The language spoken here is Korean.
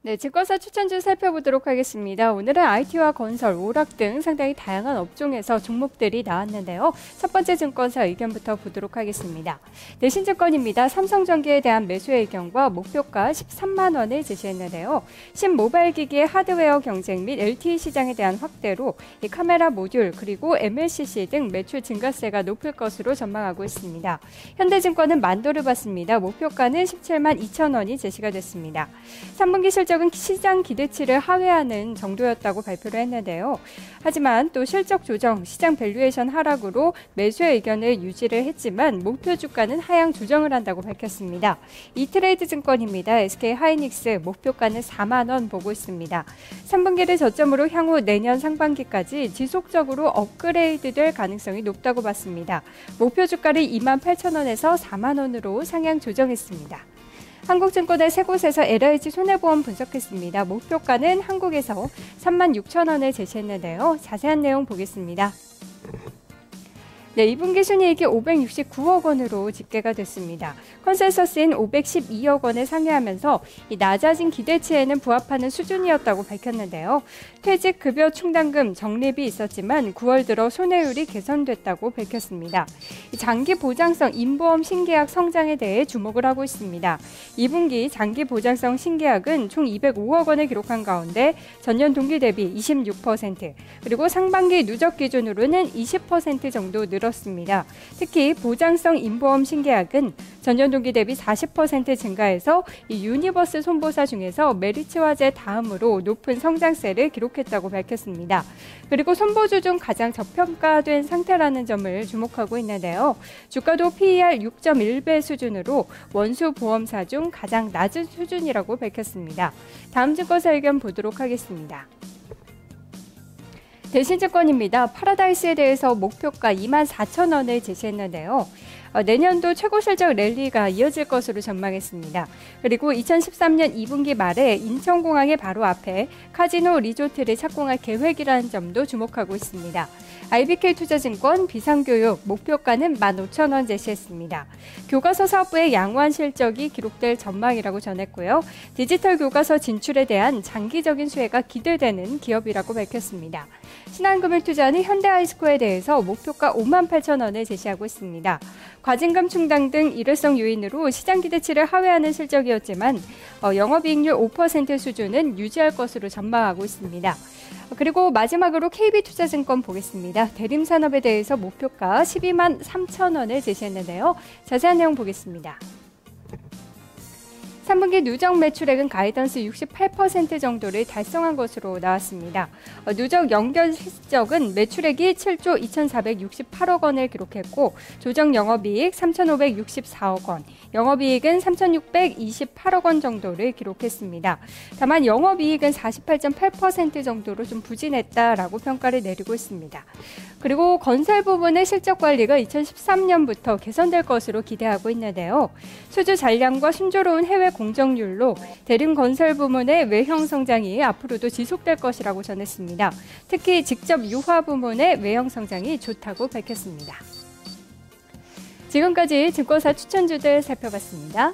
네, 증권사 추천주 살펴보도록 하겠습니다. 오늘은 IT와 건설, 오락 등 상당히 다양한 업종에서 종목들이 나왔는데요. 첫 번째 증권사 의견부터 보도록 하겠습니다. 대신증권입니다. 삼성전기에 대한 매수 의견과 목표가 13만 원을 제시했는데요. 신모바일 기기의 하드웨어 경쟁 및 LTE 시장에 대한 확대로 이 카메라 모듈 그리고 MLCC 등 매출 증가세가 높을 것으로 전망하고 있습니다. 현대증권은 만도를 받습니다. 목표가는 17만 2천 원이 제시가 됐습니다. 3분기 실적은 시장 기대치를 하회하는 정도였다고 발표를 했는데요. 하지만 또 실적 조정, 시장 밸류에이션 하락으로 매수의 의견을 유지를 했지만 목표 주가는 하향 조정을 한다고 밝혔습니다. 이트레이드 증권입니다. SK 하이닉스 목표가는 4만 원 보고 있습니다. 3분기를 저점으로 향후 내년 상반기까지 지속적으로 업그레이드될 가능성이 높다고 봤습니다. 목표 주가를 2만 8천 원에서 4만 원으로 상향 조정했습니다. 한국증권의 세 곳에서 LIG 손해보험 분석했습니다. 목표가는 한국에서 3만 6천 원을 제시했는데요. 자세한 내용 보겠습니다. 네, 2분기 순이익이 569억 원으로 집계가 됐습니다. 컨센서스인 512억 원을 상회하면서 이 낮아진 기대치에는 부합하는 수준이었다고 밝혔는데요. 퇴직 급여 충당금 적립이 있었지만 9월 들어 손해율이 개선됐다고 밝혔습니다. 장기 보장성 인보험 신계약 성장에 대해 주목을 하고 있습니다. 2분기 장기 보장성 신계약은 총 205억 원을 기록한 가운데 전년 동기 대비 26%, 그리고 상반기 누적 기준으로는 20% 정도 늘었습니다. 특히 보장성 인보험 신계약은 전년 동기 대비 40% 증가해서 이 유니버스 손보사 중에서 메리츠화재 다음으로 높은 성장세를 기록했다고 밝혔습니다. 그리고 손보주 중 가장 저평가된 상태라는 점을 주목하고 있는데요. 주가도 PER 6.1배 수준으로 원수 보험사 중 가장 낮은 수준이라고 밝혔습니다. 다음 증권사 의견 보도록 하겠습니다. 대신증권입니다. 파라다이스에 대해서 목표가 2만 4천 원을 제시했는데요. 내년도 최고 실적 랠리가 이어질 것으로 전망했습니다. 그리고 2013년 2분기 말에 인천공항의 바로 앞에 카지노 리조트를 착공할 계획이라는 점도 주목하고 있습니다. IBK투자증권 비상교육 목표가는 15,000원 제시했습니다. 교과서 사업부의 양호한 실적이 기록될 전망이라고 전했고요. 디지털 교과서 진출에 대한 장기적인 수혜가 기대되는 기업이라고 밝혔습니다. 신한금융투자는 현대아이스코어에 대해서 목표가 5만 8천 원을 제시하고 있습니다. 과징금 충당 등 일회성 요인으로 시장 기대치를 하회하는 실적이었지만 영업이익률 5% 수준은 유지할 것으로 전망하고 있습니다. 그리고 마지막으로 KB투자증권 보겠습니다. 대림산업에 대해서 목표가 12만 3천 원을 제시했는데요. 자세한 내용 보겠습니다. 3분기 누적 매출액은 가이던스 68% 정도를 달성한 것으로 나왔습니다. 누적 연결 실적은 매출액이 7조 2,468억 원을 기록했고 조정 영업이익 3,564억 원, 영업이익은 3,628억 원 정도를 기록했습니다. 다만 영업이익은 48.8% 정도로 좀 부진했다라고 평가를 내리고 있습니다. 그리고 건설 부분의 실적 관리가 2013년부터 개선될 것으로 기대하고 있는데요. 수주 잔량과 순조로운 해외 공정률로 대림 건설 부문의 외형 성장이 앞으로도 지속될 것이라고 전했습니다. 특히 직접 유화 부문의 외형 성장이 좋다고 밝혔습니다. 지금까지 증권사 추천주들 살펴봤습니다.